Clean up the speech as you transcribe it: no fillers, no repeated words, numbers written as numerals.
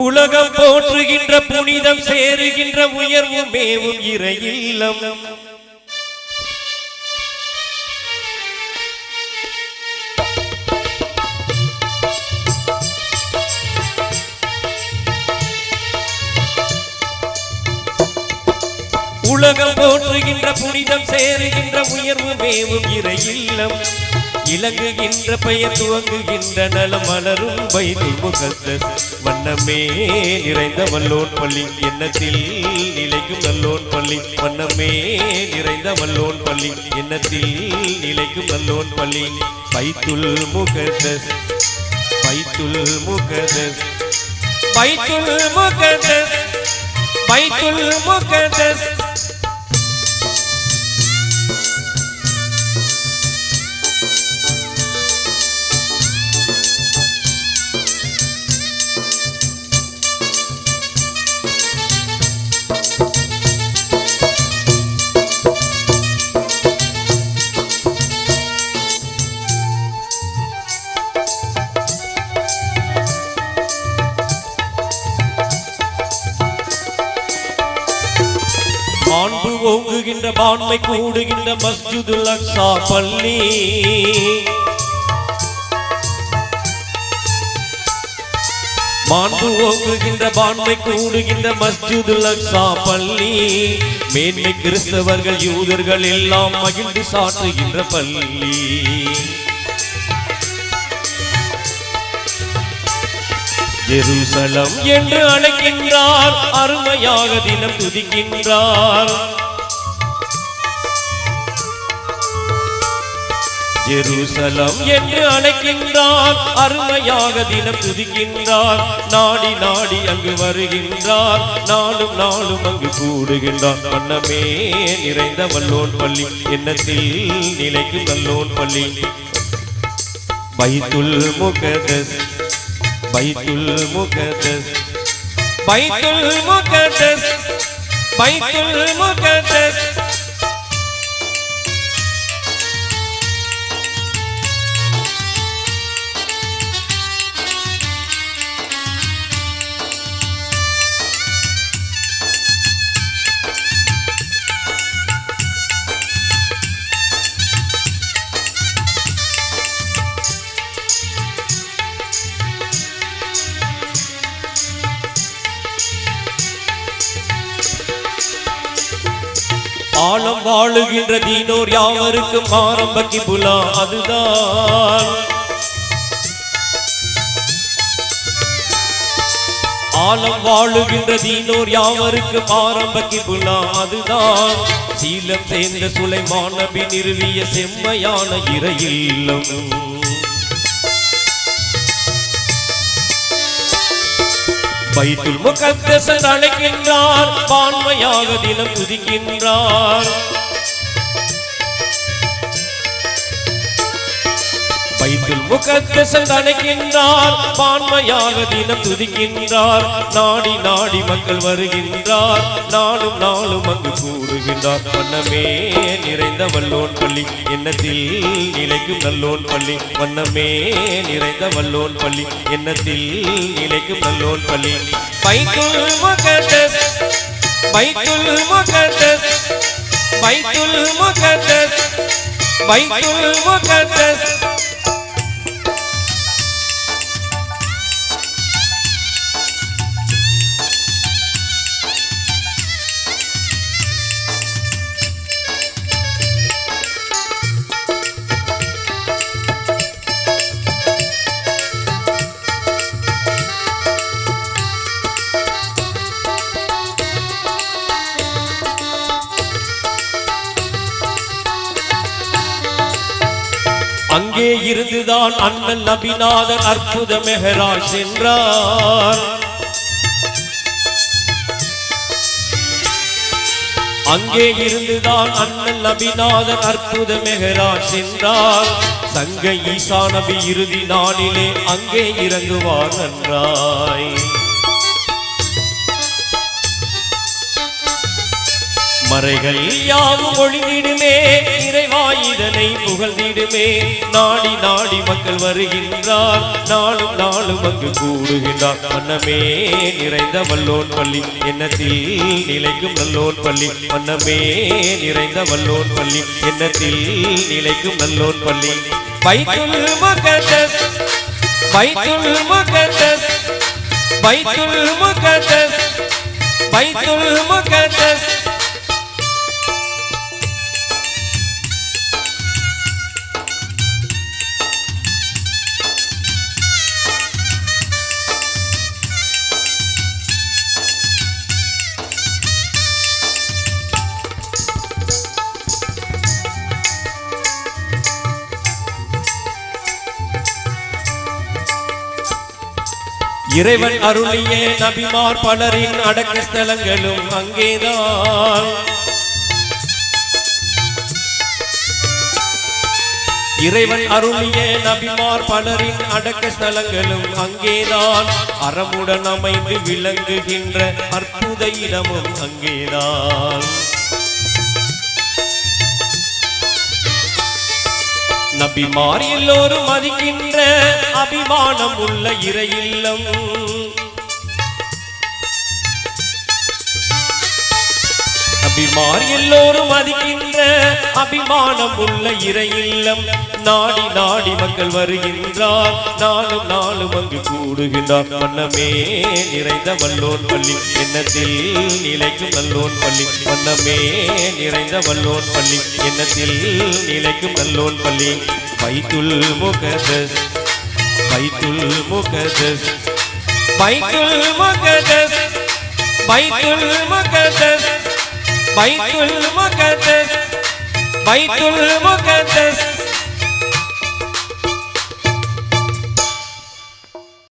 உலகம் போற்றுகின்ற புனிதம் சேருகின்ற உயர்வு மேவும் இறை இல்லம். உலகம் போற்றுகின்ற புனிதம் சேருகின்ற உயர்வு மேவும் இறை இல்லம். இலங்குகின்ற பெயர் துவங்குகின்ற நலம் மலரும் பைத்துல் முகத்தஸ். வண்ணமே நிறைந்த வல்லோன் பள்ளி எண்ணத்தில் நிலைக்கும் நல்லோன் பள்ளி. வண்ணமே நிறைந்த வல்லோன் பள்ளி எண்ணத்தில் நிலைக்கும் நல்லோன் பள்ளி. பைத்துல் முகத்தஸ் பைத்துல் முகத்தஸ் பைத்துல் முகத்தஸ் பைத்துல் முகத்தஸ். மாண்பு ஓங்குகின்ற பான்மை கூடுகின்ற மஸ்ஜிதுல் அக்ஸா பள்ளி. மாண்பு ஓங்குகின்ற பான்மை கூடுகின்ற மஸ்ஜிதுல் அக்ஸா பள்ளி. மேன்மை கிறிஸ்தவர்கள் யூதர்கள் எல்லாம் மகிழ்ந்து சாற்றுகின்ற பள்ளி. ஜெருசலம் என்று அழைக்கின்றார், அருமையாக தினம் துதிக்கின்றார். ஜெருசலம் என்று அழைக்கின்றார், அருமையாக தினம் துதிக்கின்றார். நாடி நாடி அங்கு வருகின்றார், நாளும் நாளும் அங்கு கூடுகின்றார். வண்ணமே நிறைந்த வல்லோன் பள்ளி எண்ணத்தில் நிலைக்கும் நல்லோன் பள்ளி. பைத்துல் முகத்தஸ் பைத்துல் முகத்தஸ் பைத்துல் முகத்தஸ் பைத்துல் முகத்தஸ். ஆலம் வாழுகின்ற தீனோர் யாவருக்கும் ஆரம்ப கிபுலா அதுதான். ஆலம் வாழுகின்ற தீனோர் யாவருக்கும் ஆரம்ப கிபுலா அதுதான். சீலம் சேர்ந்த சுலைமான் நபி நிறுவிய செம்மையான இறை இல்லம். பைத்துல் முகத்தஸ் அழைக்கின்றார், பான்மையாக தினம் துதிக்கின்றார். பைத்துல் முகத்தஸ் அழைக்கின்றார், பான்மையாக தினம் துதிக்கின்றார். நாடி நாடி மக்கள் வருகின்றார், நாளும் நாளும் அங்கு கூடுகின்றார். வண்ணமே நிறைந்த வல்லோன் பள்ளி எண்ணத்தில் நிலைக்கும் நல்லோன் பள்ளி. வண்ணமே நிறைந்த வல்லோன் பள்ளி எண்ணத்தில் நிலைக்கும் நல்லோன் பள்ளி. பைத்துல் முகத்தஸ் பைத்துல் முகத்தஸ் பைத்துல் முகத்தஸ் பைத்துல் முகத்தஸ். அங்கே இருந்துதான் அண்ணன் நபிநாதன் அற்புத மெஹராஜ் சென்றார். அங்கே இருந்துதான் அண்ணன் நபிநாதன் அற்புத மெஹராஜ் சென்றார். சங்க ஈசா நபி இறுதி நாளிலே அங்கே இறங்குவார் நன்றாய். மறைகள் யாவும் ஒளிந்திடுமே, இறைவாயிதனை புகழ்ந்திடுமே. நாடி நாடி மக்கள் வருகின்றார், நாளும் நாளும் அங்கு கூடுகின்றார். வண்ணமே நிறைந்த வல்லோன் பள்ளி, எண்ணத்தில் நிலைக்கும் நல்லோன் பள்ளி. வண்ணமே நிறைந்த வல்லோன் பள்ளி, எண்ணத்தில் நிலைக்கும் நல்லோன் பள்ளி. பைத்துல் முகத்தஸ், பைத்துல் முகத்தஸ், பைத்துல் முகத்தஸ், பைத்துல் முகத்தஸ். இறைவன் அருளிய நபிமார் பலரின் அடக்க ஸ்தலங்களும் அங்கேதான். இறைவன் அருளிய நபிமார் பலரின் அடக்க ஸ்தலங்களும் அங்கேதான். அறமுடன் அமைந்து விளங்குகின்ற அற்புத இடமும் அங்கேதான். நபிமார் எல்லோரும் மதிக்கின்ற அபிமானம் உள்ள இறை இல்லம். நபிமார் எல்லோரும் மதிக்கின்ற அபிமானம் உள்ள இறை இல்லம். நாடி நாடி மக்கள் வருகின்றார், நாளும் நாளும் அங்கு கூடுகின்றார். வண்ணமே நிறைந்த வல்லோன் பள்ளி, எண்ணத்தில் நிலைக்கும் நல்லோன் பள்ளி. வண்ணமே நிறைந்த வல்லோன் பள்ளி, எண்ணத்தில் நிலைக்கும் நல்லோன் பள்ளி. பைத்துல் முகத்தஸ், பைத்துல் முகத்தஸ், பைத்துல் முகத்தஸ், பைத்துல் முகத்தஸ், பைத்துல் முகத்தஸ், பைத்துல் முகத்தஸ்.